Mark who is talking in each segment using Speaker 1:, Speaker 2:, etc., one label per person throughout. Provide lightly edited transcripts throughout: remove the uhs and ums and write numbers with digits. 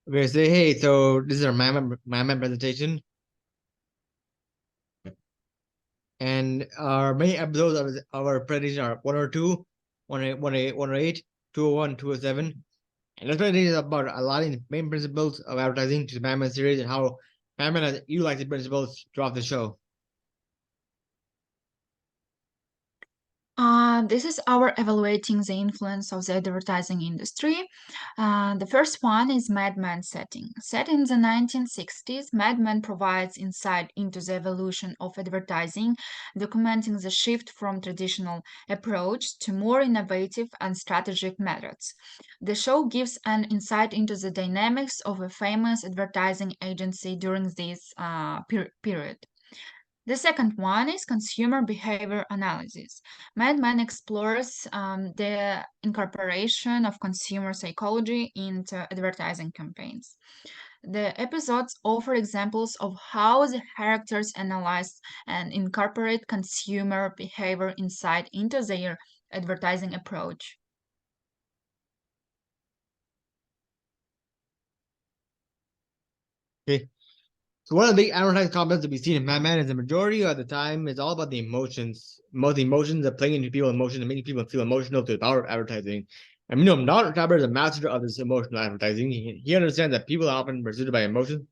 Speaker 1: Okay, say hey. So this is our Mad Men presentation, and our main episodes of our presentation are 102, 108, 108, 201, 207. And this presentation is about aligning the main principles of advertising to the Mad Men series and how Mad Men has utilized the principles throughout the show.
Speaker 2: This is our evaluating the influence of the advertising industry. The first one is Mad Men setting. Set in the 1960s, Mad Men provides insight into the evolution of advertising, documenting the shift from traditional approach to more innovative and strategic methods. The show gives an insight into the dynamics of a famous advertising agency during this period. The second one is consumer behavior analysis. Mad Men explores the incorporation of consumer psychology into advertising campaigns. The episodes offer examples of how the characters analyze and incorporate consumer behavior insight into their advertising approach.
Speaker 1: Okay. So one of the big advertising comments that we see in Mad Men is the majority of the time is all about the emotions. Most emotions are playing into people's emotions and making people feel emotional through the power of advertising. And Don Trapper is a master of this emotional advertising. He understands that people are often pursued by emotions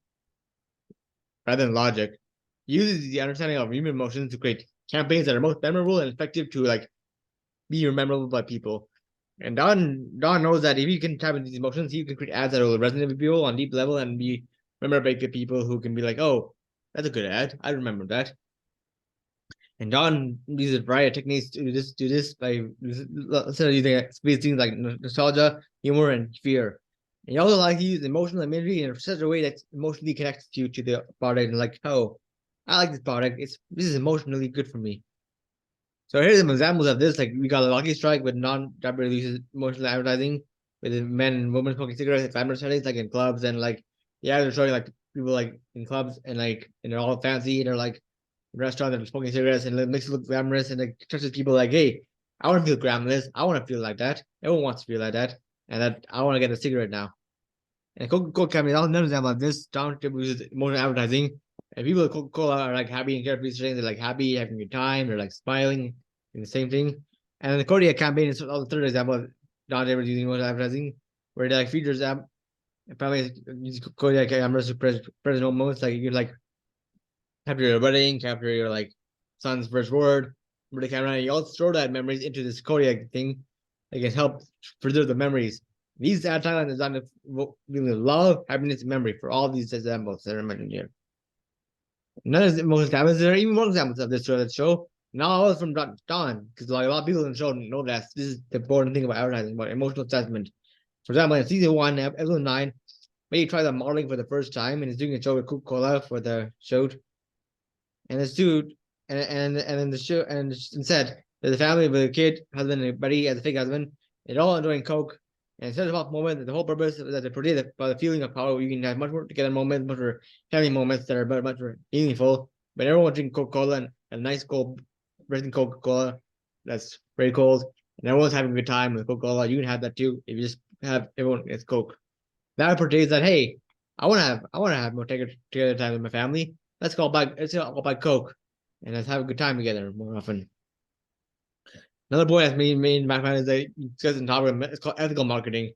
Speaker 1: rather than logic. He uses the understanding of human emotions to create campaigns that are most memorable and effective to be rememberable by people. And Don knows that if he can tap into these emotions, he can create ads that will resonate with people on deep level and be remembered by people who can be like, oh, that's a good ad. I remember that. And Don uses a variety of techniques to do this by instead of using things like nostalgia, humor, and fear. And he also likes to use emotional imagery in such a way that emotionally connects you to the product and like, oh, I like this product. This is emotionally good for me. So here's some examples of this. Like we got a Lucky Strike with non-job uses emotional advertising with men and women smoking cigarettes at family settings, like in clubs and like yeah, they're showing like people like in clubs and they're all fancy and they're like in restaurants and they're smoking cigarettes and it makes it look glamorous and it touches people like, hey, I want to feel glamorous. I want to feel like that. Everyone wants to feel like that. And that I want to get a cigarette now. And Coca-Cola company, that's another example of this. Down uses emotional advertising. And people at Coca-Cola are like happy and carefree, saying they're like happy, having a good time, they're like smiling, and the same thing. And then the Kodiak campaign is the third example of not ever using emotional advertising, where they like features app probably use Kodiak cameras to present moments like you can like capture your wedding, capture your like son's first word, with the camera. You also store that memories into this Kodiak thing. It can help preserve the memories. These ad taglines are designed to really love, happiness, and memory for all these examples that are mentioned here. None of the most examples, there are even more examples of this show. Not all from Don, because like a lot of people in the show know that this is the important thing about advertising, about emotional assessment. For example, in season one, episode 9, maybe try the modeling for the first time and is doing a show with Coca-Cola for the show. And this dude, and then the show, and said that the family with a kid, husband, and buddy as a fake husband, they're all enjoying Coke. And instead of off moment, that the whole purpose is that they portray the feeling of power. You can have much more together moments, much more family moments that are much more meaningful. But everyone drinking Coca Cola and a nice cold, refreshing Coca Cola that's very cold, and everyone's having a good time with Coca Cola. You can have that too if you just have everyone gets Coke. That portrays that hey, I want to have more together time with my family. Let's go buy Coke and let's have a good time together more often. Another point that's made in my mind is that discussing topic. It's called ethical marketing.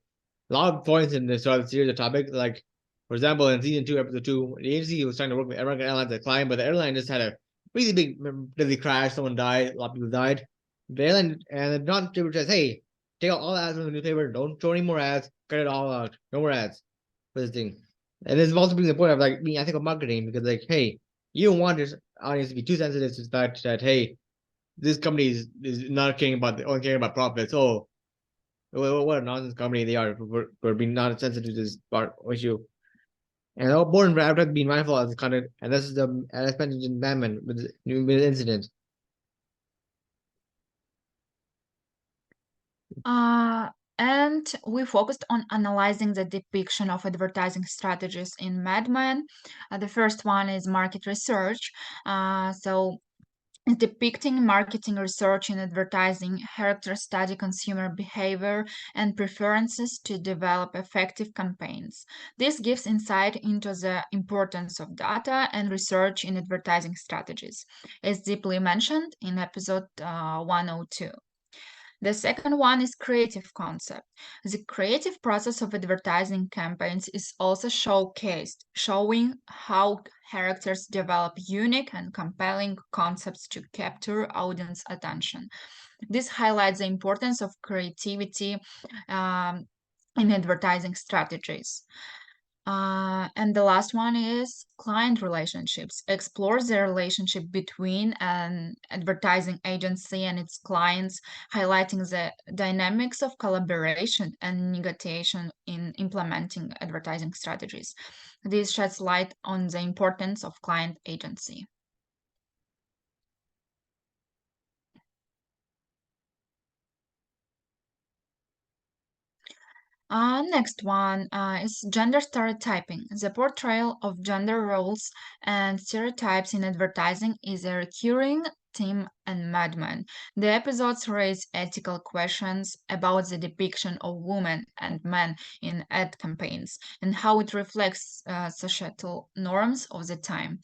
Speaker 1: A lot of points in the start of the series, the topic, like for example, in season 2, episode 2, the agency was trying to work with American Airlines as a client, but the airline just had a really big, deadly crash. Someone died. A lot of people died. The airline and the non-distributor says, "Hey, take out all the ads from the newspaper. Don't show any more ads. Cut it all out. No more ads for this thing." And this also brings the point of like being ethical marketing because like, hey, you don't want your audience to be too sensitive to the fact that hey, this company is not caring about only caring about profits. Oh, what a nonsense company they are for being not sensitive to this part issue. And all born for advertising being mindful of this content, and this is the as mentioned in Batman with the incident.
Speaker 2: Uh, and we focused on analyzing the depiction of advertising strategies in Mad Men. The first one is market research. So depicting marketing research in advertising, characters study consumer behavior and preferences to develop effective campaigns. This gives insight into the importance of data and research in advertising strategies, as deeply mentioned in episode 102. The second one is creative concept. The creative process of advertising campaigns is also showcased, showing how characters develop unique and compelling concepts to capture audience attention. This highlights the importance of creativity um, in advertising strategies. And the last one is client relationships. Explores the relationship between an advertising agency and its clients, highlighting the dynamics of collaboration and negotiation in implementing advertising strategies. This sheds light on the importance of client agency. Next one is gender stereotyping. The portrayal of gender roles and stereotypes in advertising is a recurring theme in Mad Men. The episodes raise ethical questions about the depiction of women and men in ad campaigns and how it reflects societal norms of the time,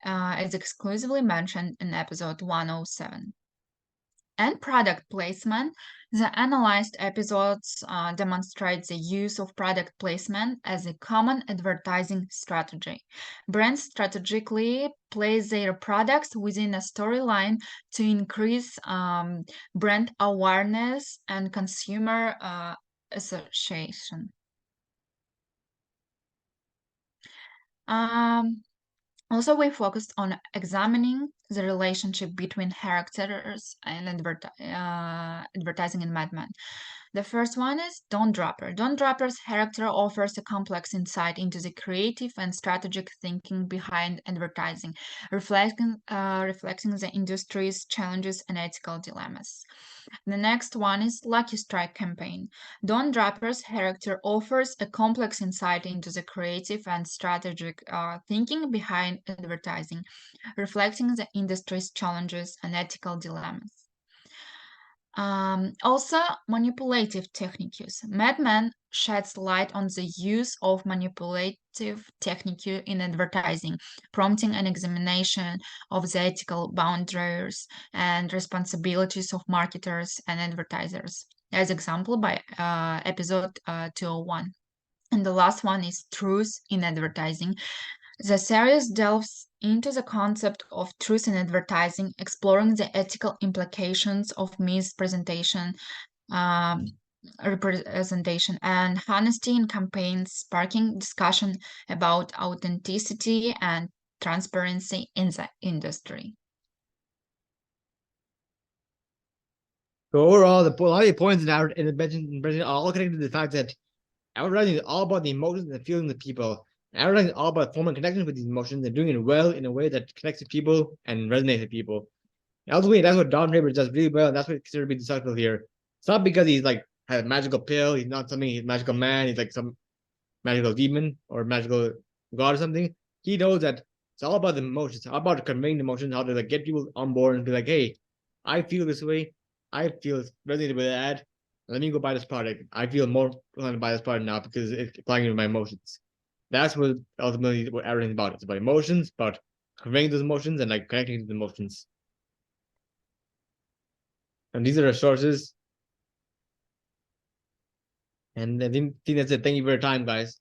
Speaker 2: as exclusively mentioned in episode 107. And product placement. The analyzed episodes demonstrate the use of product placement as a common advertising strategy. Brands strategically place their products within a storyline to increase brand awareness and consumer association. Also, we focused on examining the relationship between characters and advertising in Mad Men. The first one is Don Draper. Don Draper's character offers a complex insight into the creative and strategic thinking behind advertising, reflecting the industry's challenges and ethical dilemmas. The next one is Lucky Strike campaign. Don Draper's character offers a complex insight into the creative and strategic thinking behind advertising, reflecting the industry's challenges and ethical dilemmas. Also, manipulative techniques. Mad Men sheds light on the use of manipulative technique in advertising, prompting an examination of the ethical boundaries and responsibilities of marketers and advertisers, as example by episode 201. And the last one is truth in advertising. The series delves into the concept of truth in advertising, exploring the ethical implications of mispresentation, um, representation, and honesty in campaigns, sparking discussion about authenticity and transparency in the industry.
Speaker 1: So overall, a lot of the points in the mentioned are all connected to the fact that advertising is all about the emotions and feelings of people. Advertising is all about forming connections with these emotions and doing it well in a way that connects with people and resonates with people. And ultimately, that's what Don Draper does really well, and that's what considered to be successful here. It's not because he's like has a magical pill, he's not something, he's a magical man, he's like some magical demon or magical god or something. He knows that it's all about the emotions, it's all about conveying the emotions, how to like get people on board and be like, hey, I feel this way, I feel resonated with the ad. Let me go buy this product. I feel more inclined to buy this product now because it's applying to my emotions. That's what ultimately what everything's about. It's about emotions, about conveying those emotions and like connecting to the emotions. And these are the sources. And I think that's it. Thank you for your time, guys.